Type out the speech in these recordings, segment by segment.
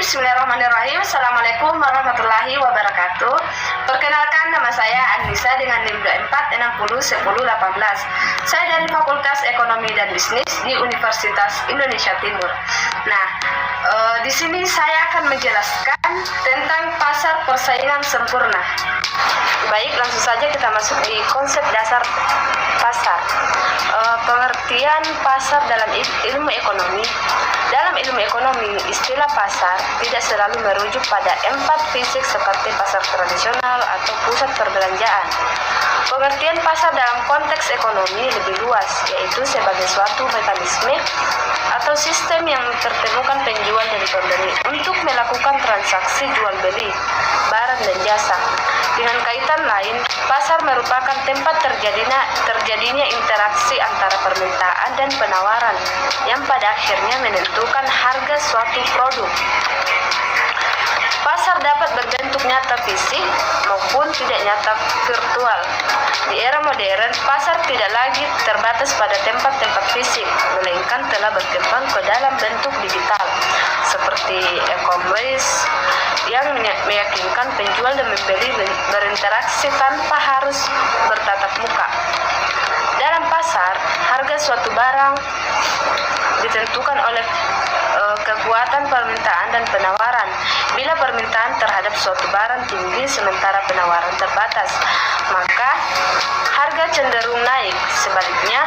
Bismillahirrahmanirrahim. Assalamualaikum warahmatullahi wabarakatuh. Perkenalkan, nama saya Anissa dengan NIM 24601018. Saya dari Fakultas Ekonomi dan Bisnis di Universitas Indonesia Timur. Nah, di sini saya akan menjelaskan tentang pasar persaingan sempurna. Baik, langsung saja kita masuk di konsep dasar pasar. Pengertian pasar dalam ilmu ekonomi. Dalam ilmu ekonomi, istilah pasar tidak selalu merujuk pada tempat fisik seperti pasar tradisional atau pusat perbelanjaan. Pengertian pasar dalam konteks ekonomi lebih luas, yaitu sebagai suatu mekanisme atau sistem yang mempertemukan penjual dan pembeli untuk melakukan transaksi jual beli barang dan jasa. Dengan kaitan lain, pasar merupakan tempat terjadinya interaksi antara permintaan dan penawaran yang pada akhirnya menentukan harga suatu produk. Pasar dapat berbentuk nyata fisik maupun tidak nyata virtual. Di era modern, pasar tidak lagi terbatas pada tempat-tempat fisik, melainkan telah berkembang ke dalam bentuk digital, seperti e-commerce yang meyakinkan penjual dan pembeli berinteraksi tanpa harus bertatap muka. Dalam pasar, harga suatu barang ditentukan oleh kekuatan permintaan dan penawaran. Bila permintaan terhadap suatu barang tinggi sementara penawaran terbatas, maka harga cenderung naik. Sebaliknya,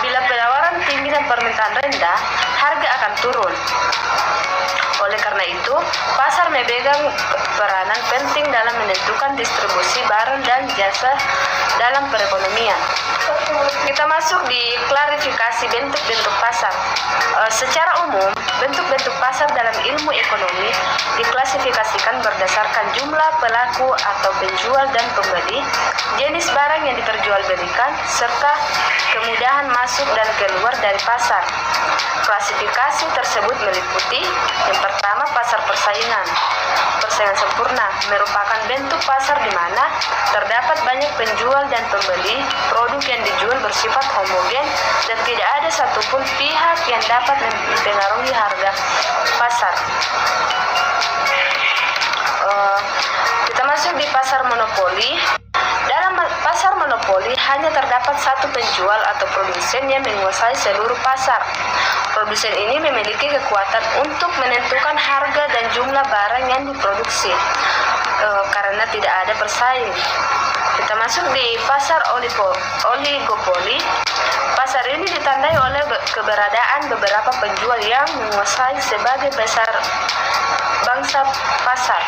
bila penawaran tinggi dan permintaan rendah, harga akan turun. Oleh karena itu, pasar memegang peranan penting dalam menentukan distribusi barang dan jasa dalam perekonomian. Kita masuk di klarifikasi bentuk-bentuk pasar. Secara umum, bentuk-bentuk pasar dalam ilmu ekonomi diklasifikasikan berdasarkan jumlah pelaku atau penjual dan pembeli, jenis barang yang diperjualbelikan, serta kemudahan masuk dan keluar dari pasar. Klasifikasi tersebut meliputi yang pertama, pasar persaingan. Persaingan sempurna merupakan bentuk pasar di mana terdapat banyak penjual dan pembeli, produk yang dijual bersifat homogen dan tidak ada satupun pihak yang dapat mempengaruhi harga pasar. Kita masuk di pasar monopoli. Dalam pasar monopoli hanya terdapat satu penjual atau produsen yang menguasai seluruh pasar. Produsen ini memiliki kekuatan untuk menentukan harga dan jumlah barang yang diproduksi karena tidak ada persaing. Kita masuk di pasar oligopoli. Pasar ini ditandai oleh keberadaan beberapa penjual yang menguasai sebagai besar bangsa pasar.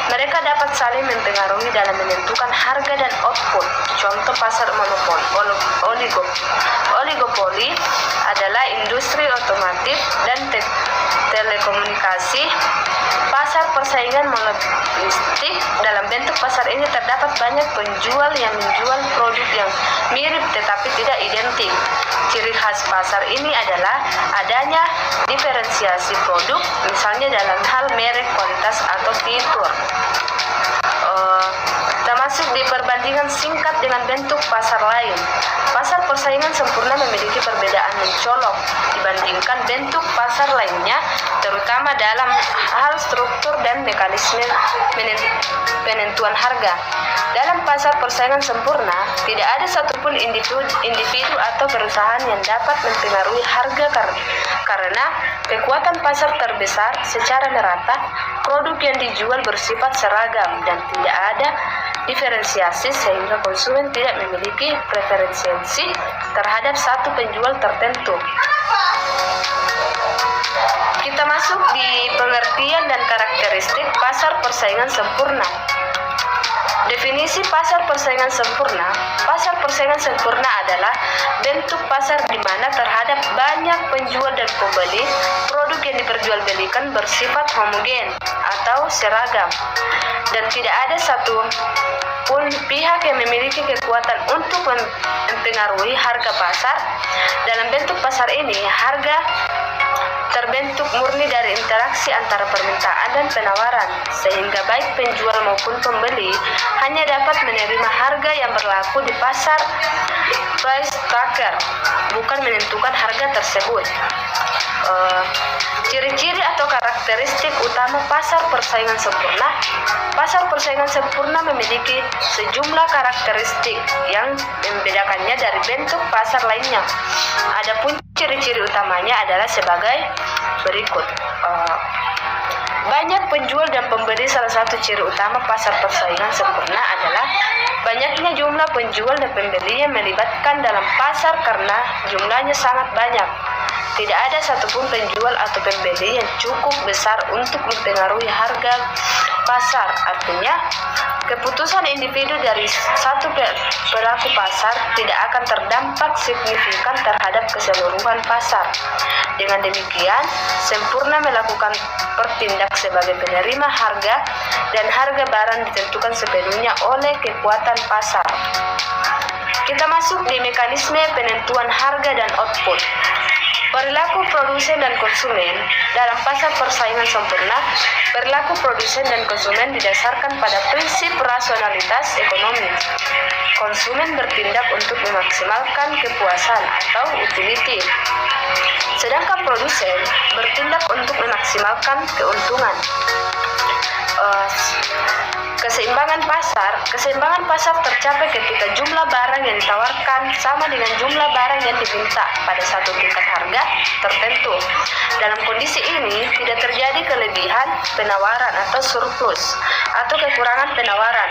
Mereka dapat saling mempengaruhi dalam menentukan harga dan output. Contoh pasar monopoli. Oligopoli adalah industri otomotif dan telekomunikasi. Pasar persaingan monopolistik. Dalam bentuk pasar ini terdapat banyak penjual yang menjual produk yang mirip tetapi tidak identik. Ciri khas pasar ini adalah adanya diferensiasi produk, misalnya dalam hal merek, kualitas, atau fitur. Kita masuk di perbandingan singkat dengan bentuk pasar lain. Pasar persaingan sempurna memiliki perbedaan mencolok dibandingkan bentuk pasar lainnya, terutama dalam hal struktur dan mekanisme penentuan harga. Dalam pasar persaingan sempurna, tidak ada satupun individu atau perusahaan yang dapat mempengaruhi harga karena kekuatan pasar terbesar secara merata, produk yang dijual bersifat seragam dan tidak ada diferensiasi sehingga konsumen tidak memiliki preferensi terhadap satu penjual tertentu. Kita masuk di pengertian dan karakteristik pasar persaingan sempurna. Definisi pasar persaingan sempurna. Pasar persaingan sempurna adalah bentuk pasar di mana terhadap banyak penjual dan pembeli, produk yang diperjualbelikan bersifat homogen atau seragam dan tidak ada satu pun pihak yang memiliki kekuatan untuk mempengaruhi harga pasar. Dalam bentuk pasar ini, harga terbentuk murni dari interaksi antara permintaan dan penawaran, sehingga baik penjual maupun pembeli hanya dapat menerima harga yang berlaku di pasar. Price taker bukan menentukan harga tersebut. Ciri-ciri atau karakteristik utama pasar persaingan sempurna. Pasar persaingan sempurna memiliki sejumlah karakteristik yang membedakannya dari bentuk pasar lainnya. Adapun ciri-ciri utamanya adalah sebagai berikut. Banyak penjual dan pembeli. Salah satu ciri utama pasar persaingan sempurna adalah banyaknya jumlah penjual dan pembeli yang melibatkan dalam pasar karena jumlahnya sangat banyak. Tidak ada satupun penjual atau pembeli yang cukup besar untuk mempengaruhi harga pasar. Artinya, keputusan individu dari satu pelaku pasar tidak akan terdampak signifikan terhadap keseluruhan pasar. Dengan demikian, sempurna melakukan bertindak sebagai penerima harga dan harga barang ditentukan sepenuhnya oleh kekuatan pasar. Kita masuk di mekanisme penentuan harga dan output. Perilaku produsen dan konsumen dalam pasar persaingan sempurna. Perilaku produsen dan konsumen didasarkan pada prinsip rasionalitas ekonomi. Konsumen bertindak untuk memaksimalkan kepuasan atau utility, sedangkan produsen bertindak untuk memaksimalkan keuntungan. Keseimbangan pasar tercapai ketika jumlah barang yang ditawarkan sama dengan jumlah barang yang diminta pada satu tingkat harga tertentu. Dalam kondisi ini tidak terjadi kelebihan penawaran atau surplus atau kekurangan penawaran.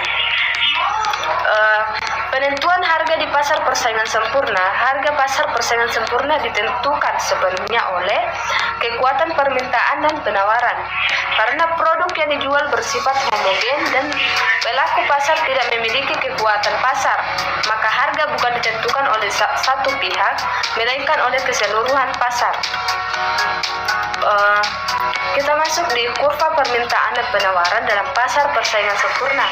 Penentuan harga di pasar persaingan sempurna. Harga pasar persaingan sempurna ditentukan sepenuhnya oleh kekuatan permintaan dan penawaran. Karena produk yang dijual bersifat homogen dan pelaku pasar tidak memiliki kekuatan pasar, maka harga bukan ditentukan oleh satu pihak, melainkan oleh keseluruhan pasar. Kita masuk di kurva permintaan dan penawaran dalam pasar persaingan sempurna.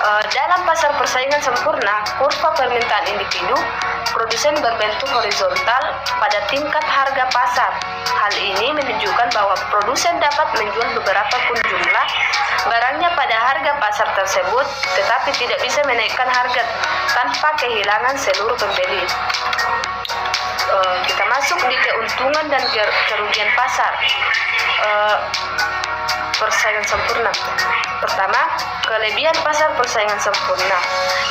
Dalam pasar persaingan sempurna, kurva permintaan individu produsen berbentuk horizontal pada tingkat harga pasar. Hal ini menunjukkan bahwa produsen dapat menjual beberapa pun jumlah barangnya pada harga pasar tersebut, tetapi tidak bisa menaikkan harga tanpa kehilangan seluruh pembeli. Kita masuk di keuntungan dan kerugian pasar persaingan sempurna. Pertama, kelebihan pasar persaingan sempurna.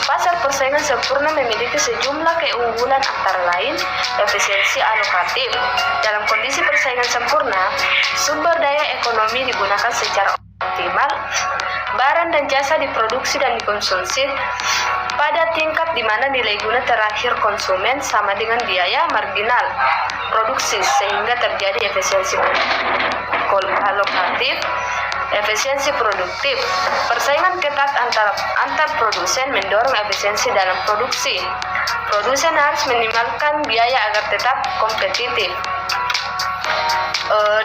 Pasar persaingan sempurna memiliki sejumlah keunggulan, antara lain efisiensi alokatif. Dalam kondisi persaingan sempurna, sumber daya ekonomi digunakan secara optimal. Barang dan jasa diproduksi dan dikonsumsi pada tingkat di mana nilai guna terakhir konsumen sama dengan biaya marginal produksi, sehingga terjadi efisiensi alokatif. Efisiensi produktif. Persaingan ketat antar produsen mendorong efisiensi dalam produksi. Produsen harus meminimalkan biaya agar tetap kompetitif.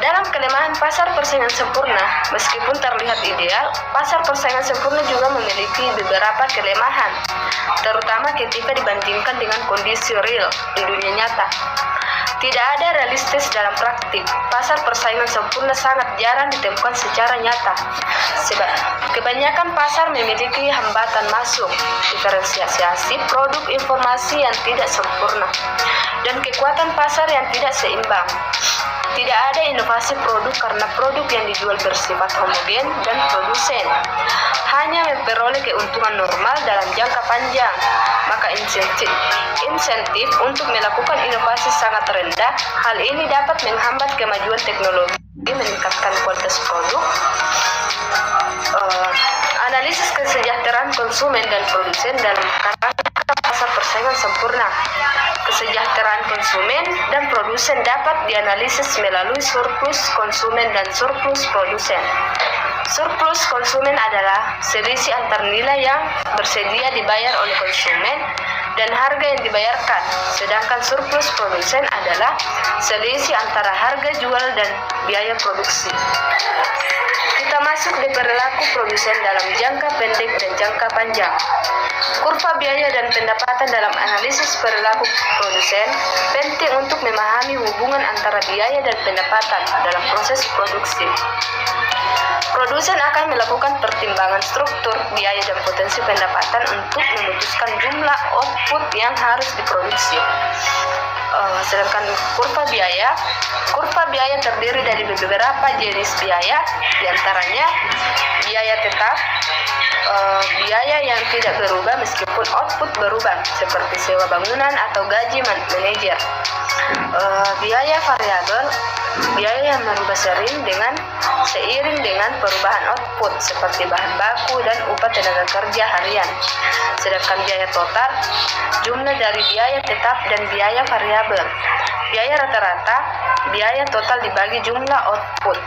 Dalam kelemahan pasar persaingan sempurna, meskipun terlihat ideal, pasar persaingan sempurna juga memiliki beberapa kelemahan, terutama ketika dibandingkan dengan kondisi real di dunia nyata. Tidak ada realistis dalam praktik. Pasar persaingan sempurna sangat jarang ditemukan secara nyata. Sebab kebanyakan pasar memiliki hambatan masuk, diferensiasi produk, informasi yang tidak sempurna, dan kekuatan pasar yang tidak seimbang. Tidak ada inovasi produk karena produk yang dijual bersifat homogen dan produsen hanya memperoleh keuntungan normal dalam jangka panjang. Maka insentif untuk melakukan inovasi sangat rendah. Hal ini dapat menghambat kemajuan teknologi, meningkatkan kualitas produk. Analisis kesejahteraan konsumen dan produsen dalam kerangka pasar persaingan sempurna. Kesejahteraan konsumen dan produsen dapat dianalisis melalui surplus konsumen dan surplus produsen. Surplus konsumen adalah selisih antar nilai yang bersedia dibayar oleh konsumen dan harga yang dibayarkan, sedangkan surplus produsen adalah selisih antara harga jual dan biaya produksi. Kita masuk di perilaku produsen dalam jangka pendek dan jangka panjang. Kurva biaya dan pendapatan dalam analisis perilaku produsen penting untuk memahami hubungan antara biaya dan pendapatan dalam proses produksi. Produsen akan melakukan pertimbangan struktur, biaya, dan potensi pendapatan untuk memutuskan jumlah output yang harus diproduksi. Sedangkan kurva biaya terdiri dari beberapa jenis biaya, diantaranya biaya tetap, biaya yang tidak berubah meskipun output berubah, seperti sewa bangunan atau gaji manajer. Biaya variabel, biaya yang berubah seiring dengan perubahan output, seperti bahan baku dan upah tenaga kerja harian. Sedangkan biaya total, jumlah dari biaya tetap dan biaya variabel. Biaya rata-rata, biaya total dibagi jumlah output.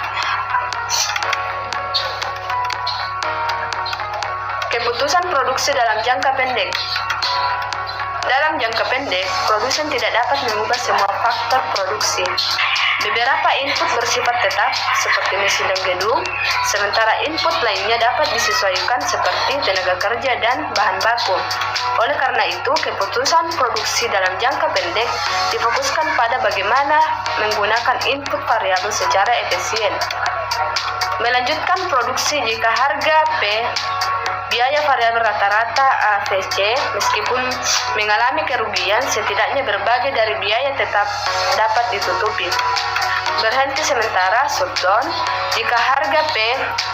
Keputusan produksi dalam jangka pendek. Dalam jangka pendek, produsen tidak dapat mengubah semua faktor produksi. Beberapa input bersifat tetap, seperti mesin dan gedung, sementara input lainnya dapat disesuaikan seperti tenaga kerja dan bahan baku. Oleh karena itu, keputusan produksi dalam jangka pendek difokuskan pada bagaimana menggunakan input variabel secara efisien. Melanjutkan produksi jika harga P, biaya variabel rata-rata AVC, meskipun mengalami kerugian, setidaknya berbagai dari biaya tetap dapat ditutupi. Berhenti sementara shutdown, jika harga P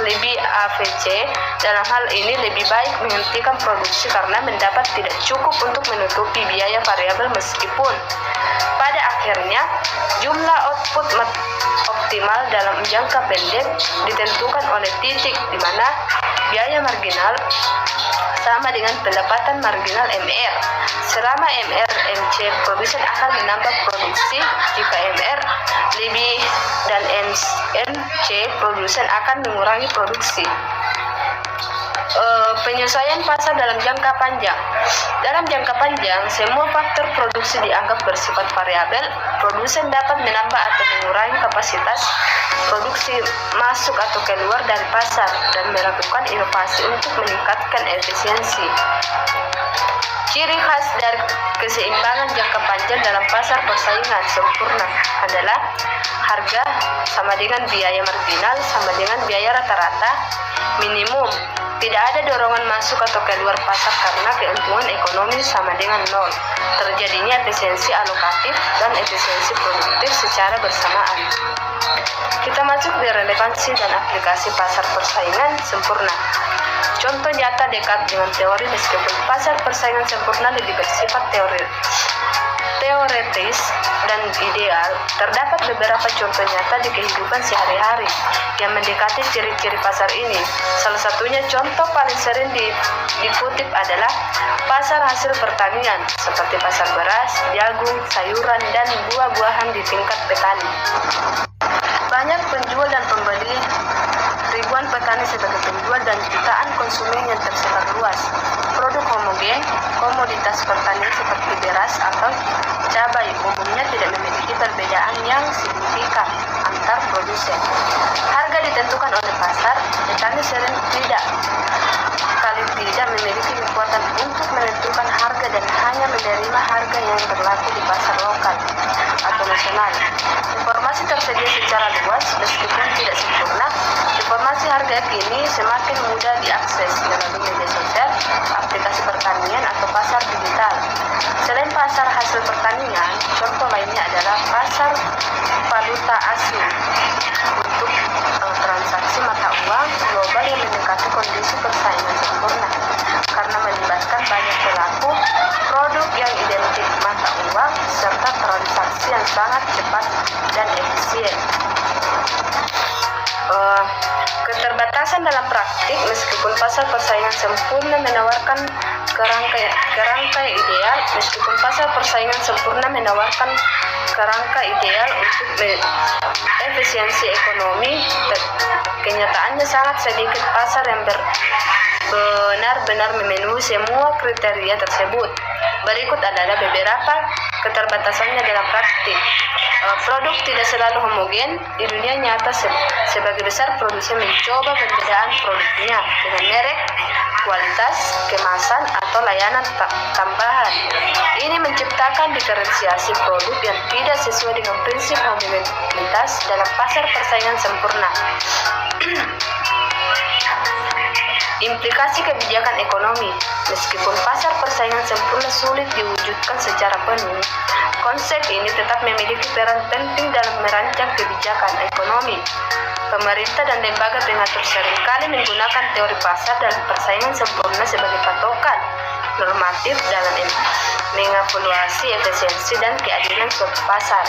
lebih AVC, dalam hal ini lebih baik menghentikan produksi karena mendapat tidak cukup untuk menutupi biaya variabel, meskipun pada akhirnya jumlah output optimal dalam jangka pendek ditentukan oleh titik di mana biaya marginal sama dengan pendapatan marginal MR. Selama MR MC, produsen akan menambah produksi. Jika MR lebih dan MC, produsen akan mengurangi produksi. Penyesuaian pasar dalam jangka panjang. Dalam jangka panjang, semua faktor produksi dianggap bersifat variabel. Produsen dapat menambah atau mengurangi kapasitas produksi masuk atau keluar dari pasar dan melakukan inovasi untuk meningkatkan efisiensi. Ciri khas dari keseimbangan jangka panjang dalam pasar persaingan sempurna adalah harga sama dengan biaya marginal sama dengan biaya rata-rata minimum. Tidak ada dorongan masuk atau keluar pasar karena keuntungan ekonomi sama dengan nol. Terjadinya efisiensi alokatif dan efisiensi produktif secara bersamaan. Kita masuk di relevansi dan aplikasi pasar persaingan sempurna. Contoh nyata dekat dengan teori, meskipun pasar persaingan sempurna lebih bersifat teoretis dan ideal, terdapat beberapa contoh nyata di kehidupan sehari-hari yang mendekati ciri-ciri pasar ini. Salah satunya contoh paling sering dikutip adalah pasar hasil pertanian, seperti pasar beras, jagung, sayuran, dan buah-buahan di tingkat petani. Banyak penjual dan pembeli, ribuan petani sebagai penjual, dan jutaan konsumen yang tersebar luas. Produk homogen, komoditas pertanian seperti beras atau cabai umumnya tidak memiliki perbedaan yang signifikan antar produsen. Harga ditentukan oleh pasar, petani sering tidak memiliki kekuatan untuk menentukan harga dan hanya menerima harga yang berlaku di pasar lokal atau nasional. Informasi tersedia secara luas, meskipun tidak sempurna. Informasi harga kini semakin mudah diakses melalui media sosial, aplikasi pertanian, atau pasar digital. Selain pasar hasil pertanian, contoh lainnya adalah pasar valuta asing untuk transaksi mata uang global yang mendekati kondisi persaingan sempurna karena melibatkan banyak pelaku, produk yang identik mata uang, serta transaksi yang sangat cepat dan efisien. Keterbatasan dalam praktik, meskipun pasar persaingan sempurna menawarkan kerangka ideal, untuk efisiensi ekonomi, kenyataannya sangat sedikit pasar yang benar-benar memenuhi semua kriteria tersebut. Berikut adalah beberapa keterbatasannya dalam praktik. Produk tidak selalu homogen. Di dunia nyata, sebagai besar produsen mencoba perbedaan produknya dengan merek, kualitas, kemasan, atau layanan tambahan. Ini menciptakan diferensiasi produk yang tidak sesuai dengan prinsip homogenitas dalam pasar persaingan sempurna. Implikasi kebijakan ekonomi. Meskipun pasar persaingan sempurna sulit diwujudkan secara penuh, konsep ini tetap memiliki peran penting dalam merancang kebijakan ekonomi. Pemerintah dan lembaga pengatur seringkali menggunakan teori pasar dalam persaingan sempurna sebagai patokan normatif dalam mengevaluasi efisiensi dan keadilan suatu pasar.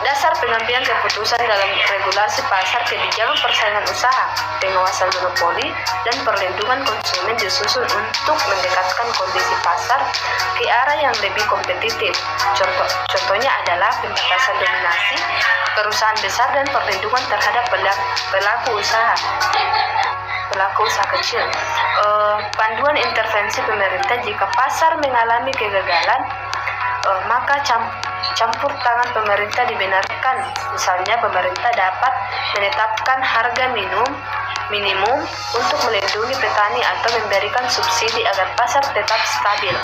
Dasar pengambilan keputusan dalam regulasi pasar, kebijakan persaingan usaha, pengawasan monopoli, dan perlindungan konsumen disusun untuk mendekatkan kondisi pasar ke arah yang lebih kompetitif. Contohnya adalah pembatasan dominasi perusahaan besar dan perlindungan terhadap pelaku usaha kecil. Panduan intervensi pemerintah jika pasar mengalami kegagalan, maka campur tangan pemerintah dibenarkan. Misalnya, pemerintah dapat menetapkan harga minimum untuk melindungi petani atau memberikan subsidi agar pasar tetap stabil.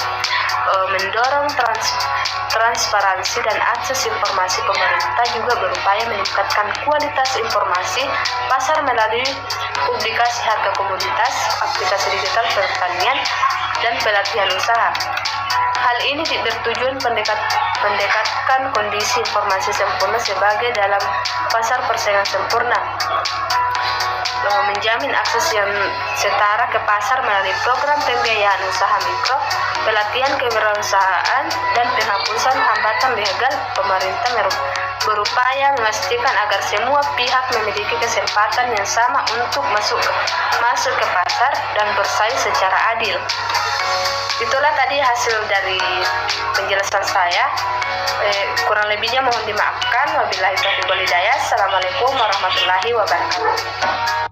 Mendorong transparansi dan akses informasi. Pemerintah juga berupaya meningkatkan kualitas informasi pasar melalui publikasi harga komoditas, aplikasi digital pertanian, dan pelatihan usaha. Hal ini bertujuan mendekatkan kondisi informasi sempurna sebagai dalam pasar persaingan sempurna, menjamin akses yang setara ke pasar melalui program pembiayaan usaha mikro, pelatihan kewirausahaan, dan penghapusan hambatan legal. Pemerintah berupaya memastikan agar semua pihak memiliki kesempatan yang sama untuk masuk ke pasar dan bersaing secara adil. Itulah tadi hasil dari penjelasan saya. Kurang lebihnya mohon dimaafkan. Wabillahi taufiq wal hidayah. Assalamualaikum warahmatullahi wabarakatuh.